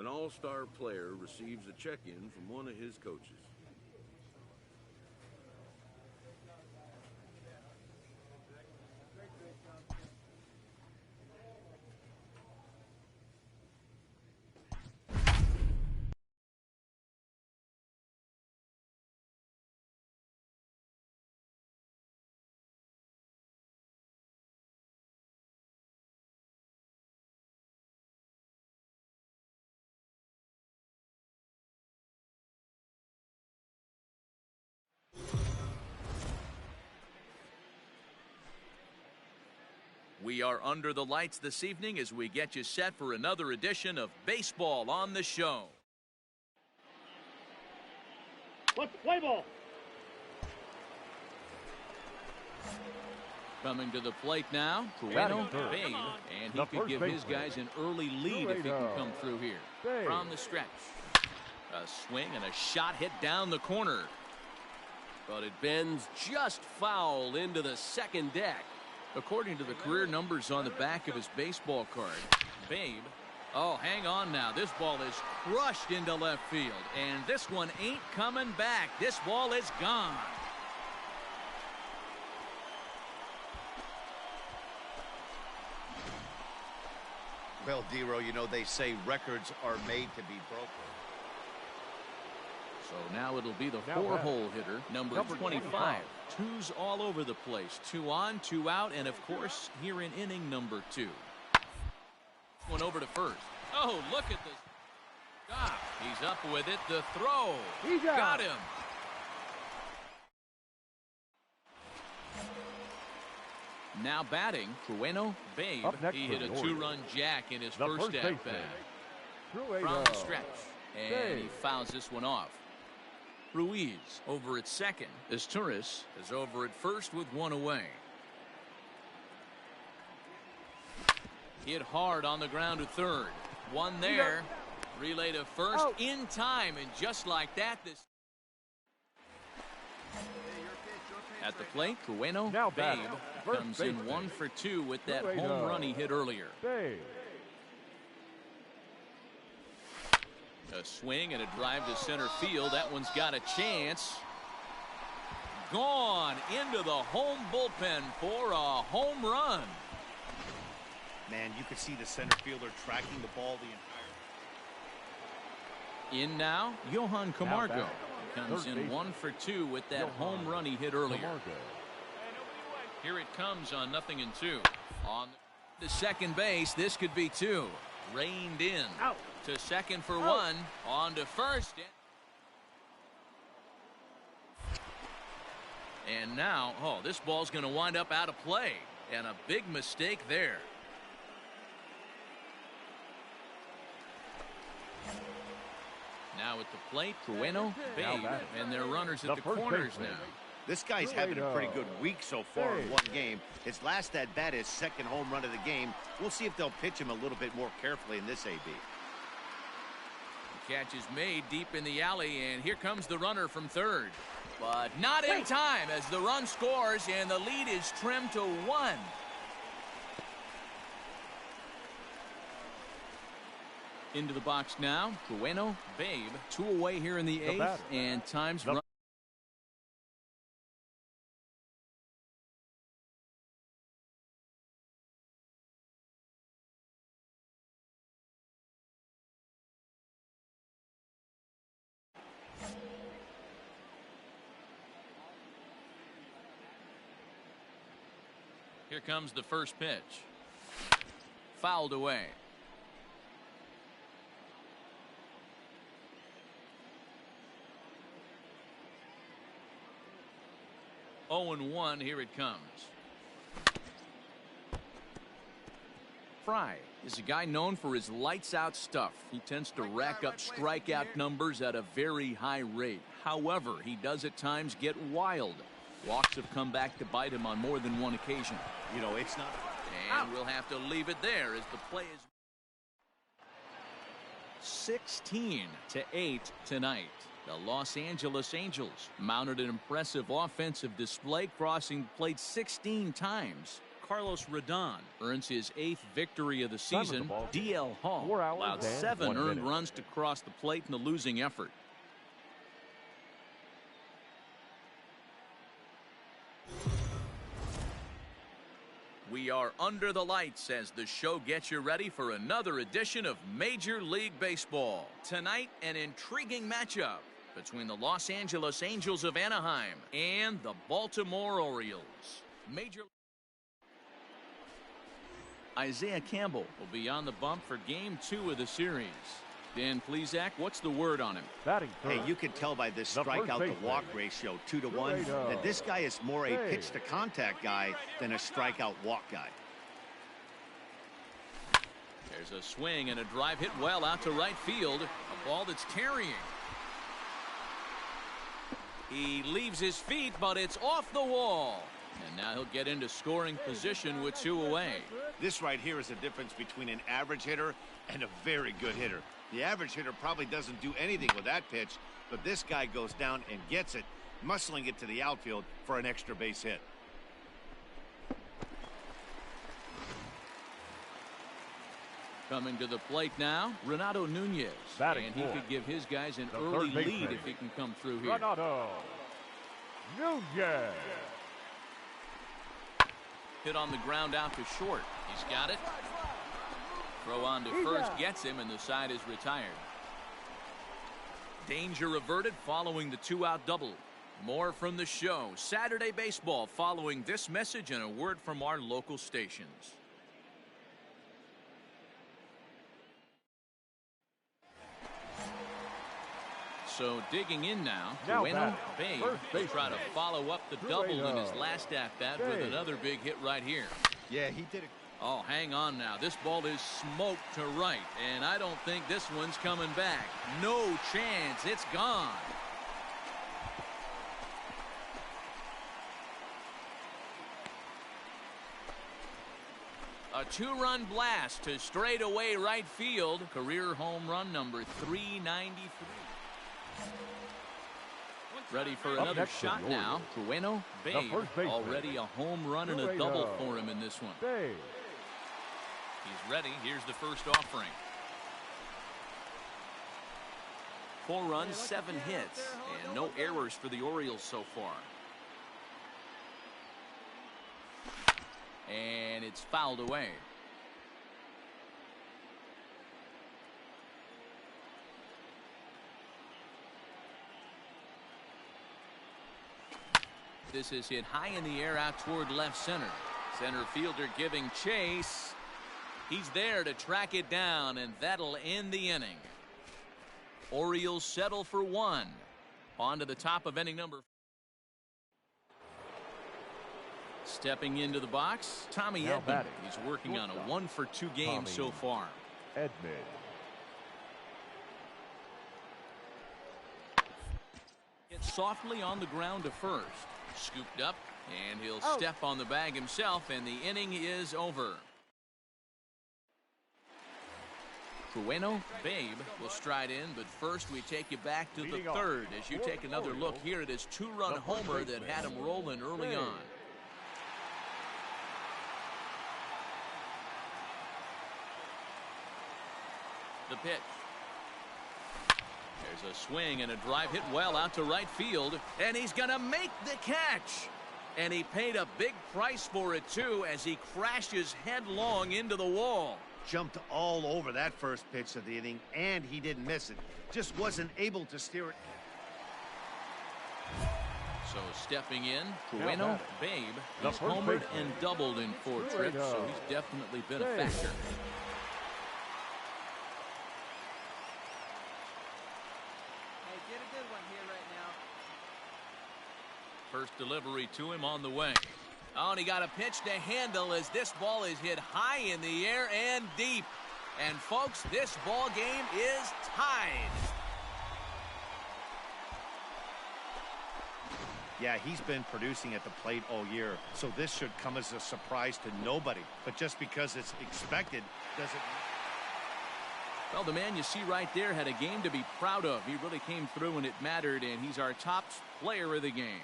An all-star player receives a check-in from one of his coaches. We are under the lights this evening as we get you set for another edition of Baseball on the Show. Let's play ball. Coming to the plate now, Babe, and he could give his guys an early lead if he can come through here. From the stretch, a swing and a shot hit down the corner. But it bends just foul into the second deck. According to the career numbers on the back of his baseball card, Babe, oh, hang on now. This ball is crushed into left field, and this one ain't coming back. This ball is gone. Well, Dero, you know, they say records are made to be broken. So now it'll be the four-hole hitter, number 25. Twos all over the place. 2 on, 2 out, and of course, here in inning number 2. One over to first. Oh, look at this. Stop. He's up with it. The throw. Got him. Now batting, Babe. He hit a 2-run jack in his first at-bat. From the stretch. And he fouls this one off. Ruiz over at second. Torres is over at first with 1 away. Hit hard on the ground to third. 1 there. Relay to first in time, and just like that, this at the plate, Babe comes in 1 for 2 with that home run he hit earlier. A swing and a drive to center field. That one's got a chance. Gone into the home bullpen for a home run. Man, you could see the center fielder tracking the ball the entire. In now, Johan Camargo comes in 1 for 2 with that home run he hit earlier. Here it comes on 0-2. On the second base, this could be 2. Reined in. Out. To second for 1. On to first. And now, this ball's going to wind up out of play. And a big mistake there. Now at the plate, Babe, and their runners at the corners now. This guy's having a pretty good week so far in 1 game. His last at-bat is second home run of the game. We'll see if they'll pitch him a little bit more carefully in this AB. The catch is made deep in the alley, and here comes the runner from third. But not in time as the run scores, and the lead is trimmed to 1. Into the box now, Babe, 2 away here in the 8th, and time's run. Here comes the first pitch. Fouled away. Oh, 0-1, here it comes. Fry is a guy known for his lights-out stuff. He tends to rack up strikeout numbers at a very high rate. However, he does at times get wild. Walks have come back to bite him on more than 1 occasion. You know, it's not. And we'll have to leave it there as the play is 16-8 tonight. The Los Angeles Angels mounted an impressive offensive display, crossing the plate 16 times. Carlos Rodon earns his 8th victory of the season. DL Hall allowed 7 earned runs to cross the plate in the losing effort. We are under the lights as the show gets you ready for another edition of Major League Baseball. Tonight, an intriguing matchup between the Los Angeles Angels of Anaheim and the Baltimore Orioles. Isaiah Campbell will be on the bump for Game 2 of the series. Dan Plesac, what's the word on him? Hey, you can tell by this strikeout-to-walk ratio, 2-to-1, that this guy is more a pitch-to-contact guy than a strikeout-walk guy. There's a swing and a drive hit well out to right field. A ball that's carrying. He leaves his feet, but it's off the wall. And now he'll get into scoring position with 2 away. This right here is the difference between an average hitter and a very good hitter. The average hitter probably doesn't do anything with that pitch, but this guy goes down and gets it, muscling it to the outfield for an extra base hit. Coming to the plate now, Renato Nunez. And he could give his guys an early lead if he can come through here. Renato Nunez. Hit on the ground out to short. He's got it. Throw on to first gets him, and the side is retired. Danger averted following the 2-out double. More from the show. Saturday Baseball following this message and a word from our local stations. So digging in now, Babe will try to follow up the double in his last at-bat with another big hit right here. Yeah, he did it. Oh, hang on now. This ball is smoked to right, and I don't think this one's coming back. No chance. It's gone. A 2-run blast to straightaway right field. Career home run number 393. Ready for another shot now. Babe, already a home run and a double for him in this one. He's ready. Here's the first offering. 4 runs, 7 hits, and no errors for the Orioles so far. And it's fouled away. This is hit high in the air out toward left center. Center fielder giving chase. He's there to track it down, and that'll end the inning. Orioles settle for 1. On to the top of inning number. Stepping into the box, Tommy Edman. He's working on a 1-for-2 game so far. Edman. Gets softly on the ground to first. Scooped up, and he'll step on the bag himself, and the inning is over. Babe will stride in, but first we take you back to the 3rd as you take another look here at his 2-run homer that had him rolling early on. The pitch. There's a swing and a drive hit well out to right field, and he's going to make the catch. And he paid a big price for it, too, as he crashes headlong into the wall. Jumped all over that first pitch of the inning, and he didn't miss it. Just wasn't able to steer it. So stepping in, Babe, he's homered and doubled in 4 trips, so he's definitely been a factor. First delivery to him on the way. Oh, and he got a pitch to handle as this ball is hit high in the air and deep. And folks, this ball game is tied. Yeah, he's been producing at the plate all year, so this should come as a surprise to nobody. But just because it's expected doesn't... Well, the man you see right there had a game to be proud of. He really came through and it mattered, and he's our top player of the game.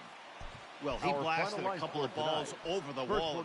Well, he blasted a couple of balls over the wall.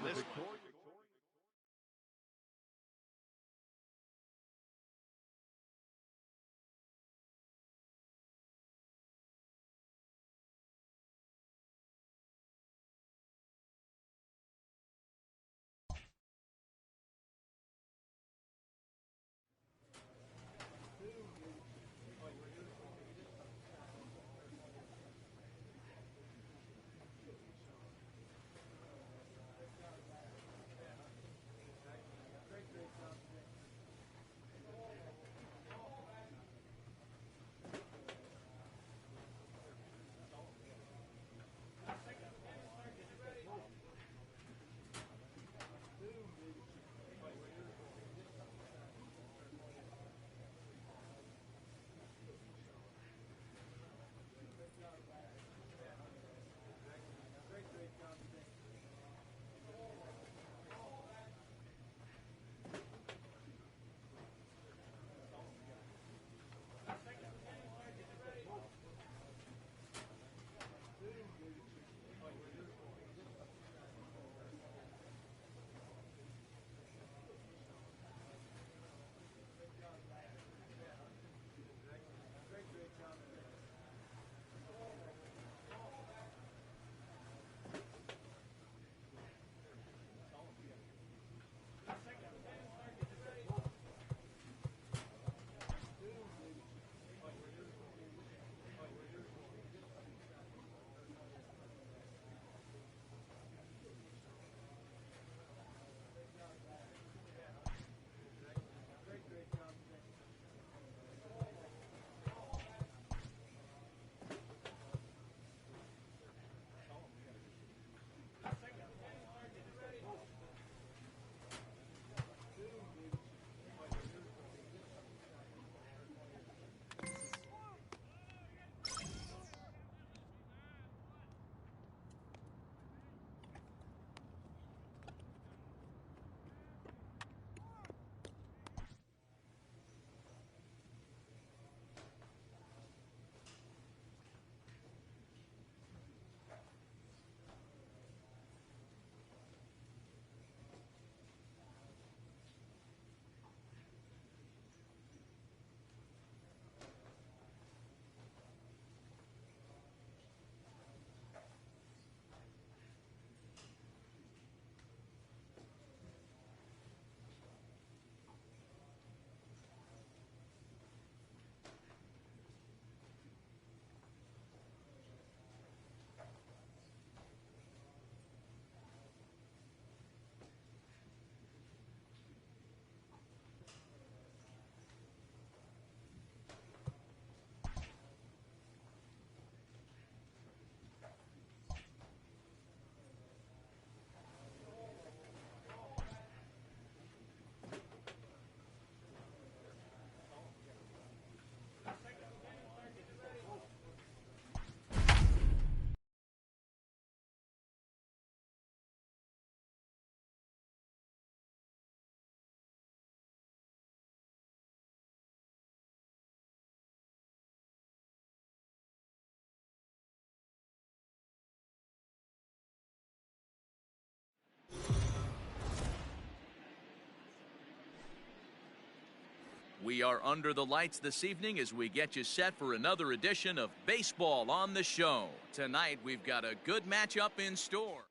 We are under the lights this evening as we get you set for another edition of Baseball on the Show. Tonight, we've got a good matchup in store.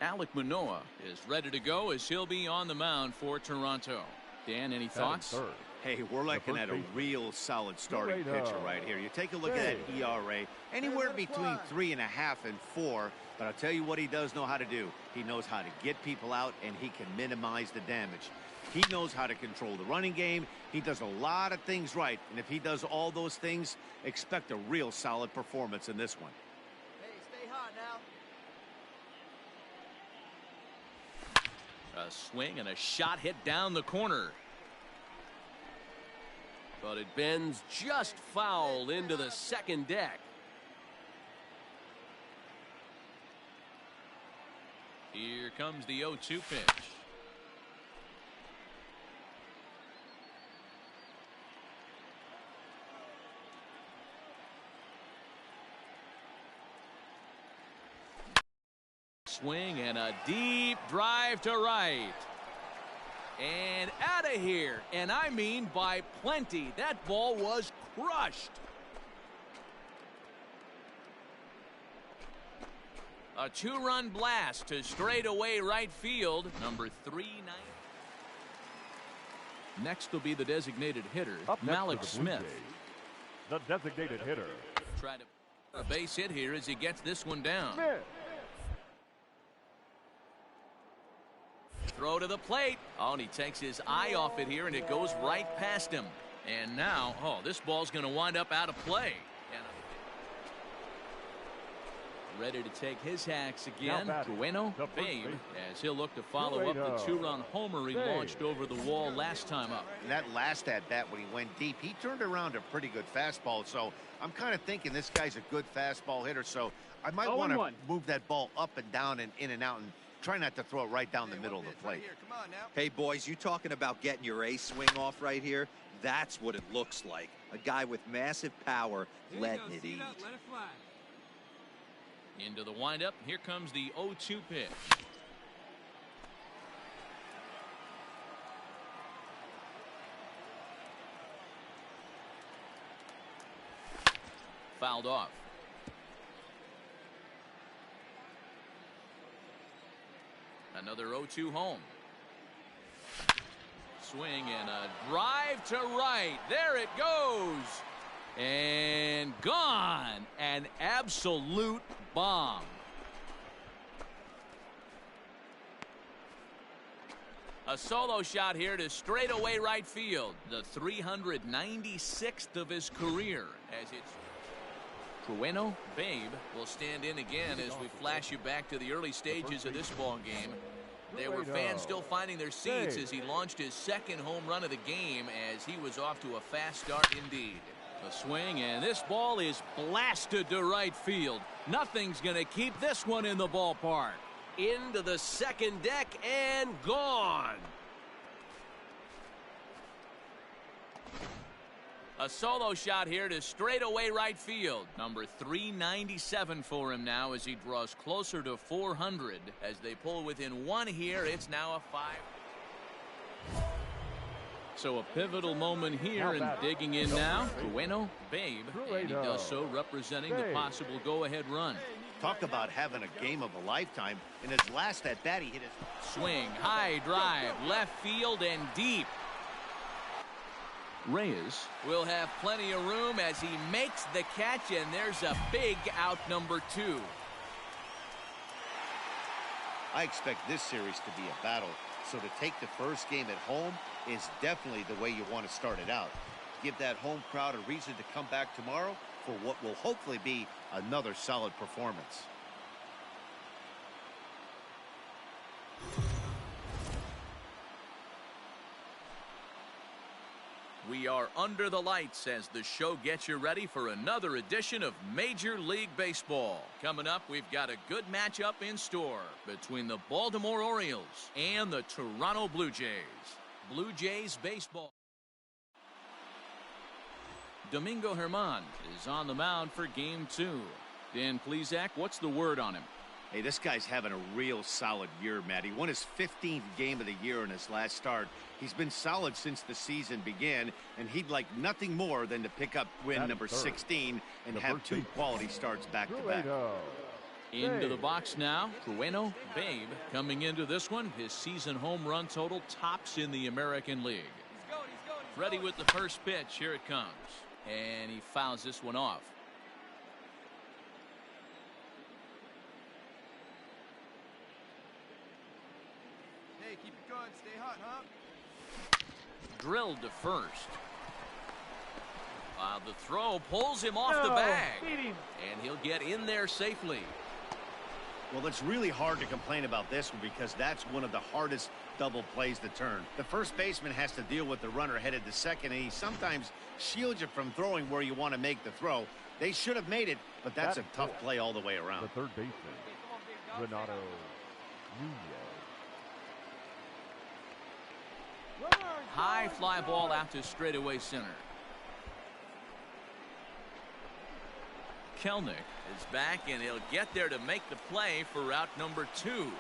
Alek Manoah is ready to go as he'll be on the mound for Toronto. Dan, any thoughts? Hey, we're looking at a real solid starting pitcher right here. You take a look at that ERA, anywhere between 3.5 and 4. But I'll tell you what he does know how to do. He knows how to get people out, and he can minimize the damage. He knows how to control the running game. He does a lot of things right. And if he does all those things, expect a real solid performance in this one. Hey, stay hot now. A swing and a shot hit down the corner. But it bends just foul into the second deck. Here comes the 0-2 pitch. Swing and a deep drive to right. And out of here. And I mean by plenty. That ball was crushed. A 2-run blast to straightaway right field. Number 390. Next will be the designated hitter, Malik Smith. The designated hitter. Try to a base hit here as he gets this one down. Smith. Throw to the plate. Oh, and he takes his eye off it here, and it goes right past him. And now, oh, this ball's going to wind up out of play. And ready to take his hacks again. Jkamilo19 as he'll look to follow up the 2-run homer he launched over the wall last time up. And that last at-bat when he went deep, he turned around a pretty good fastball. So I'm kind of thinking this guy's a good fastball hitter. So I might want to move that ball up and down and in and out and try not to throw it right down the middle of the plate. Hey, boys, you talking about getting your ace swing off right here? That's what it looks like. A guy with massive power letting it eat. Into the windup. Here comes the 0-2 pitch. Fouled off. Another 0-2 home. Swing and a drive to right. There it goes. And gone. An absolute bomb. A solo shot here to straightaway right field. The 396th of his career as it's Jkamilo19 will stand in again as we flash you back to the early stages of this ball game. There were fans still finding their seats as he launched his second home run of the game as he was off to a fast start indeed. A swing, and this ball is blasted to right field. Nothing's going to keep this one in the ballpark. Into the second deck and gone. A solo shot here to straightaway right field. Number 397 for him now as he draws closer to 400. As they pull within one here, it's now a 5. So a pivotal moment here, and digging in now, Jkamilo19, and he does so representing the possible go-ahead run. Talk about having a game of a lifetime. In his last at-bat, he hit his swing, high drive, left field and deep. Reyes will have plenty of room as he makes the catch, and there's a big out number 2. I expect this series to be a battle. So to take the first game at home is definitely the way you want to start it out. Give that home crowd a reason to come back tomorrow for what will hopefully be another solid performance. We are under the lights as the show gets you ready for another edition of Major League Baseball. Coming up, we've got a good matchup in store between the Baltimore Orioles and the Toronto Blue Jays. Blue Jays baseball. Domingo Germán is on the mound for Game 2. Dan Plesac, what's the word on him? Hey, this guy's having a real solid year, Matt. He won his 15th game of the year in his last start. He's been solid since the season began, and he'd like nothing more than to pick up win number 16 and have two quality starts back-to-back. Into the box now, Trueno Babe coming into this one. His season home run total tops in the American League. Ready with the first pitch. Here it comes. And he fouls this one off. Hey, keep it going. Stay hot, huh? Drilled to first. The throw pulls him off the bag. And he'll get in there safely. Well, it's really hard to complain about this one because that's one of the hardest double plays to turn. The first baseman has to deal with the runner headed to second, and he sometimes shields you from throwing where you want to make the throw. They should have made it, but that's a tough play all the way around. The third baseman, Renato Nunez. High fly ball out to straightaway center. Kelnick is back, and he'll get there to make the play for route number 2.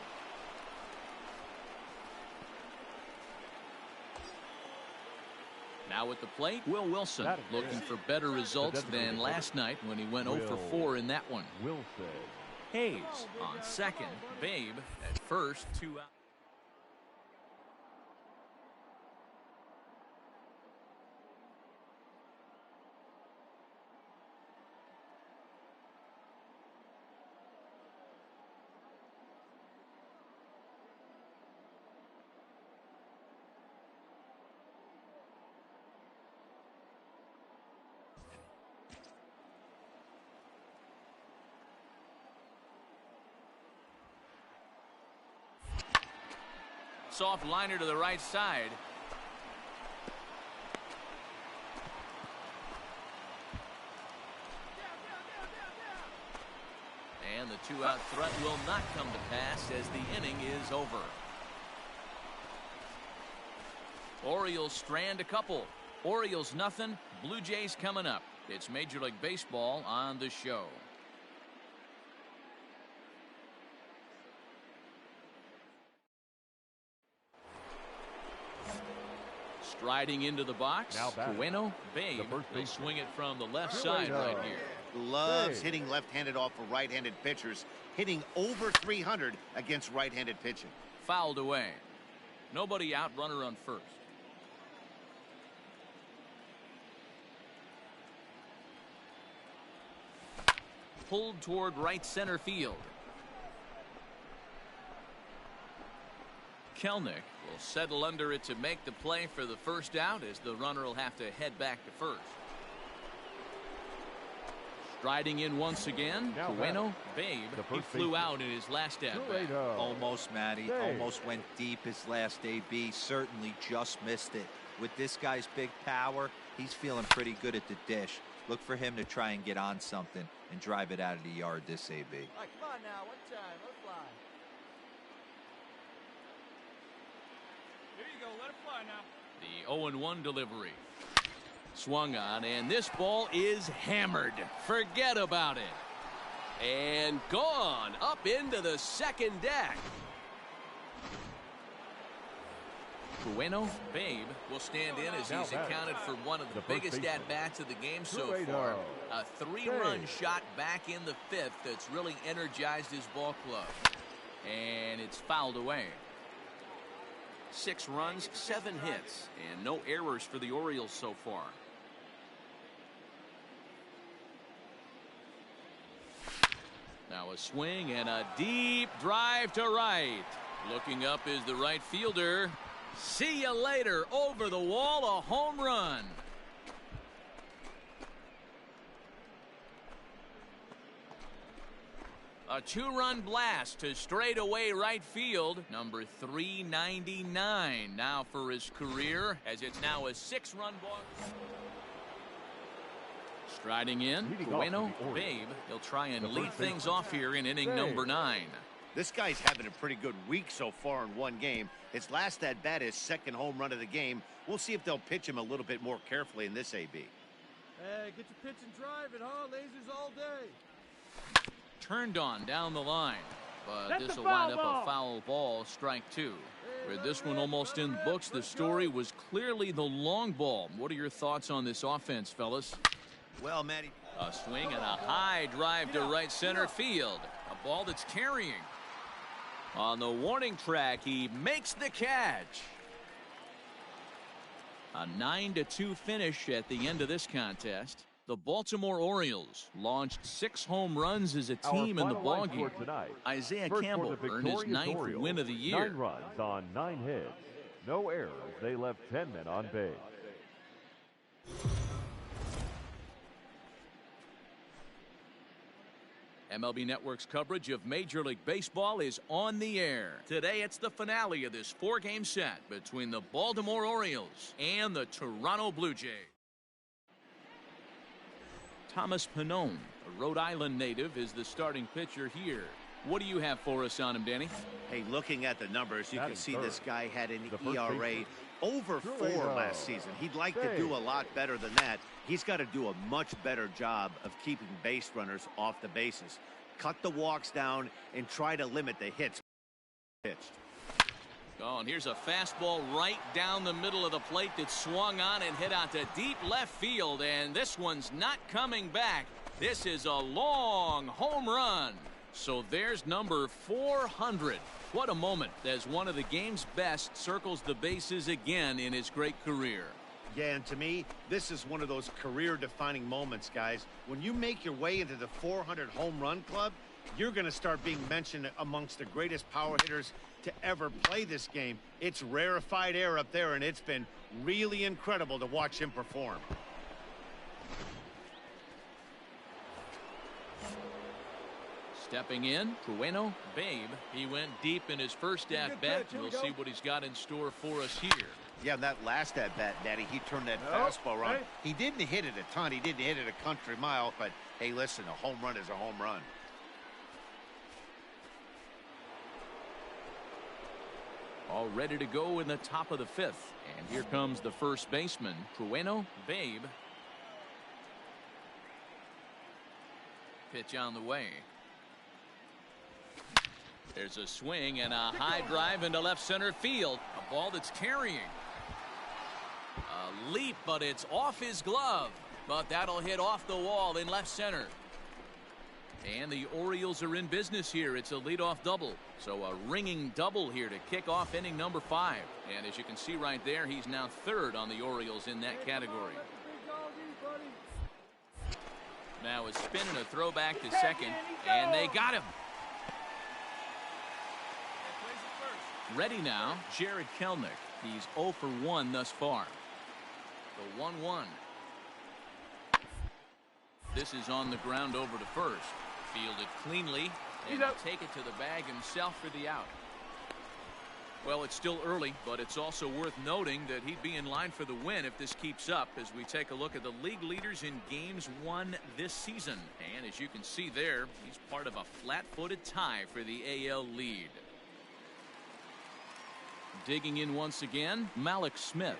Now at the plate, Will Wilson, looking for better results than last night when he went 0 for 4 in that one. Hayes on second, Babe at first, 2 out. Soft liner to the right side. And the 2-out threat will not come to pass as the inning is over. Orioles strand a couple. Orioles nothing. Blue Jays coming up. It's Major League Baseball on the show. Striding into the box, Trueno Babe will swing it from the left side right here. Loves hitting left-handed off of right-handed pitchers, hitting over 300 against right-handed pitching. Fouled away. Nobody out, runner on first. Pulled toward right center field. Kelnick will settle under it to make the play for the first out as the runner will have to head back to first. Striding in once again, Trueno Babe. He flew out in his last at-bat. Almost, Matty. Almost went deep his last AB. Certainly just missed it. With this guy's big power, he's feeling pretty good at the dish. Look for him to try and get on something and drive it out of the yard this AB. All right, come on now. One time. Let's fly. Here you go. Let it fly now. The 0-1 delivery. Swung on, and this ball is hammered. Forget about it. And gone up into the second deck. Trueno Babe will stand in as he's accounted for one of the biggest at-bats of the game so far. A 3-run shot back in the 5th that's really energized his ball club. And it's fouled away. 6 runs, 7 hits, and no errors for the Orioles so far. Now a swing and a deep drive to right. Looking up is the right fielder. See you later. Over the wall, a home run. A 2-run blast to straightaway right field. Number 399 now for his career, as it's now a 6-run ball. Striding in, Trueno Babe. He'll try and lead things off here in inning number 9. This guy's having a pretty good week so far in one game. His last at-bat is second home run of the game. We'll see if they'll pitch him a little bit more carefully in this AB. Hey, get your pitch and drive it, huh? Lasers all day. Turned on down the line. But this will wind up a foul ball, strike two. With this one almost in the books, the story was clearly the long ball. What are your thoughts on this offense, fellas? Well, Matty. A swing and a high drive to right center field. A ball that's carrying. On the warning track, he makes the catch. A 9-2 finish at the end of this contest. The Baltimore Orioles launched 6 home runs as a team in the ballgame. Isaiah Campbell earned his 9th win of the year. 9 runs on 9 hits. No errors. They left 10 men on base. MLB Network's coverage of Major League Baseball is on the air. Today, it's the finale of this 4-game set between the Baltimore Orioles and the Toronto Blue Jays. Thomas Pannone, a Rhode Island native, is the starting pitcher here. What do you have for us on him, Danny? Hey, looking at the numbers, you can see this guy had an ERA over 4 last season. He'd like to do a lot better than that. He's got to do a much better job of keeping base runners off the bases. Cut the walks down and try to limit the hits pitched. Oh, and here's a fastball right down the middle of the plate that swung on and hit out to deep left field, and this one's not coming back. This is a long home run. So there's number 400. What a moment as one of the game's best circles the bases again in his great career. Yeah, and to me, this is one of those career-defining moments, guys. When you make your way into the 400 home run club, you're going to start being mentioned amongst the greatest power hitters to ever play this game. It's rarefied air up there, and it's been really incredible to watch him perform. Stepping in, Bueno, Babe. He went deep in his first at-bat. We'll see what he's got in store for us here. Yeah, that last at-bat, Daddy, he turned that fastball around. He didn't hit it a ton. He didn't hit it a country mile. But, hey, listen, a home run is a home run. All ready to go in the top of the 5th. And here comes the first baseman, Bueno, Babe. Pitch on the way. There's a swing and a high drive into left center field. A ball that's carrying. A leap, but it's off his glove. But that'll hit off the wall in left center. And the Orioles are in business here. It's a leadoff double. So a ringing double here to kick off inning number 5. And as you can see right there, he's now 3rd on the Orioles in that category. Now a spin and a throwback to second. And they got him. Ready now, Jared Kelenic. He's 0 for 1 thus far. The 1-1. This is on the ground over to first. Fielded cleanly, and he'll take it to the bag himself for the out. Well, it's still early, but it's also worth noting that he'd be in line for the win if this keeps up as we take a look at the league leaders in games won this season. And as you can see there, he's part of a flat-footed tie for the AL lead. Digging in once again, Malik Smith.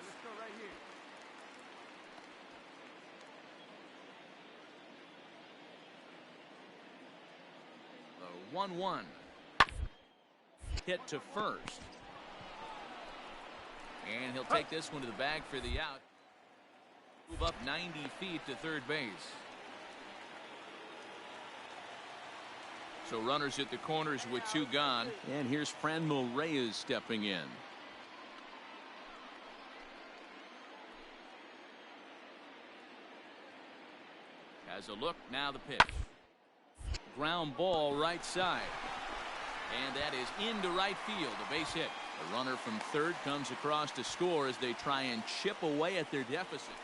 The 1-1. Hit to first. And he'll take this one to the bag for the out. Move up 90 feet to third base. So runners at the corners with 2 gone. And here's Franmil Reyes stepping in. Has a look, now the pitch. Ground ball right side. And that is into right field, a base hit. A runner from third comes across to score as they try and chip away at their deficit.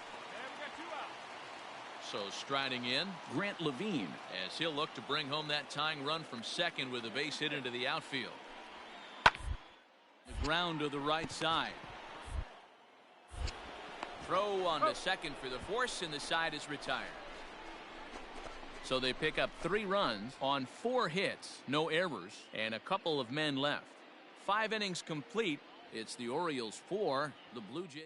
So striding in, Grant Levine, as he'll look to bring home that tying run from second with a base hit into the outfield. The ground to the right side. Throw on to second for the force, and the side is retired. So they pick up 3 runs on 4 hits, no errors, and a couple of men left. 5 innings complete. It's the Orioles 4, the Blue Jays.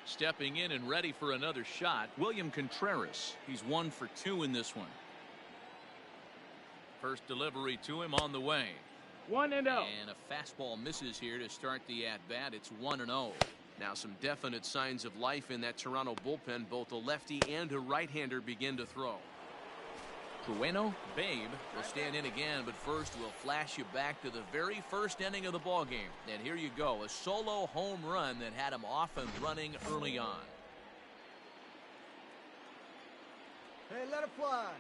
Stepping in and ready for another shot, William Contreras. He's 1 for 2 in this one. First delivery to him on the way. 1-0. And a fastball misses here to start the at-bat. It's 1-0. Now some definite signs of life in that Toronto bullpen. Both a lefty and a right-hander begin to throw. Trueno, Babe will stand in again, but first we'll flash you back to the very first inning of the ball game. And here you go, a solo home run that had him off and running early on. Hey, let it fly.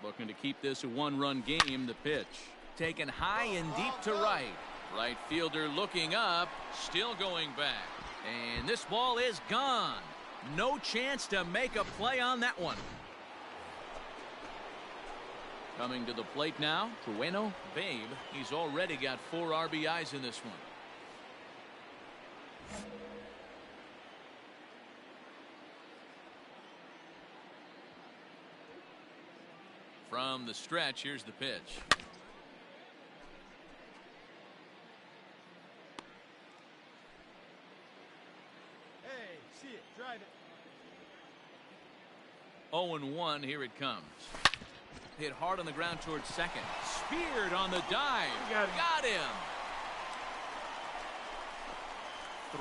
Looking to keep this a one-run game. The pitch taken high and deep to right. Right fielder looking up, still going back. And this ball is gone. No chance to make a play on that one. Coming to the plate now, Trueno, Babe. He's already got 4 RBIs in this one. From the stretch, here's the pitch. Hey, see it, drive it. 0-1, here it comes. Hit hard on the ground towards second. Speared on the dive. Got him.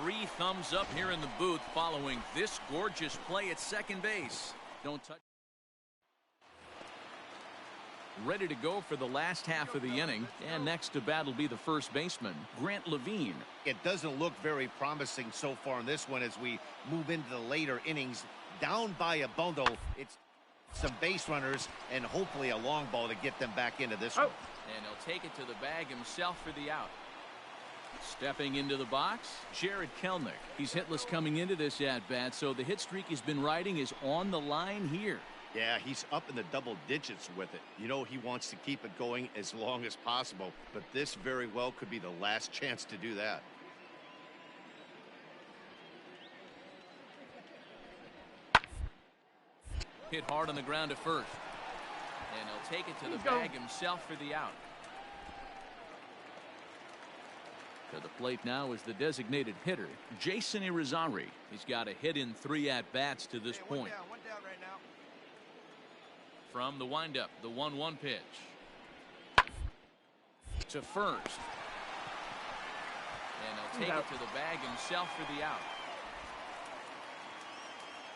3 thumbs up here in the booth following this gorgeous play at second base. Don't touch. Ready to go for the last half of the inning, and next to bat will be the first baseman, Grant Levine. It doesn't look very promising so far in this one as we move into the later innings. Down by a bundle, it's some base runners and hopefully a long ball to get them back into this one. And he'll take it to the bag himself for the out. Stepping into the box, Jared Kelenic. He's hitless coming into this at-bat, so the hit streak he's been riding is on the line here. Yeah, he's up in the double digits with it. You know, he wants to keep it going as long as possible, but this very well could be the last chance to do that. Hit hard on the ground to first. And he'll take it to the bag himself for the out. To the plate now is the designated hitter, Jason Irizarry. He's got a hit in 3 at-bats to this point. One down right now. From the windup, the 1-1 pitch. To first. And he'll take it to the bag himself for the out.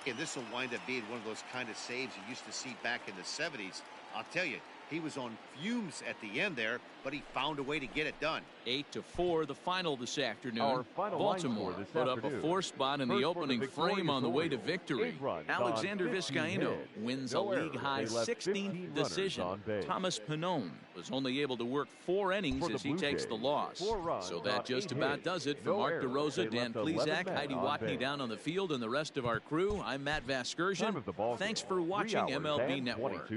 And this will wind up being one of those kind of saves you used to see back in the 70s. I'll tell you, he was on fumes at the end there, but he found a way to get it done. 8-4, the final this afternoon. Our final Baltimore this put up a afternoon. 4 spot in the opening frame on the way to victory. Alexander Vizcaíno wins a league-high 16th decision. Thomas Pannone was only able to work 4 innings as he takes the loss. So that just about does it for Mark DeRosa, Dan Plesac, Heidi Watney down on the field, and the rest of our crew. I'm Matt Vasgersian. Thanks for watching MLB Network.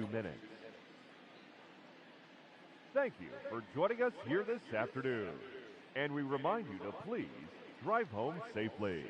Thank you for joining us here this afternoon. And we remind you to please drive home safely.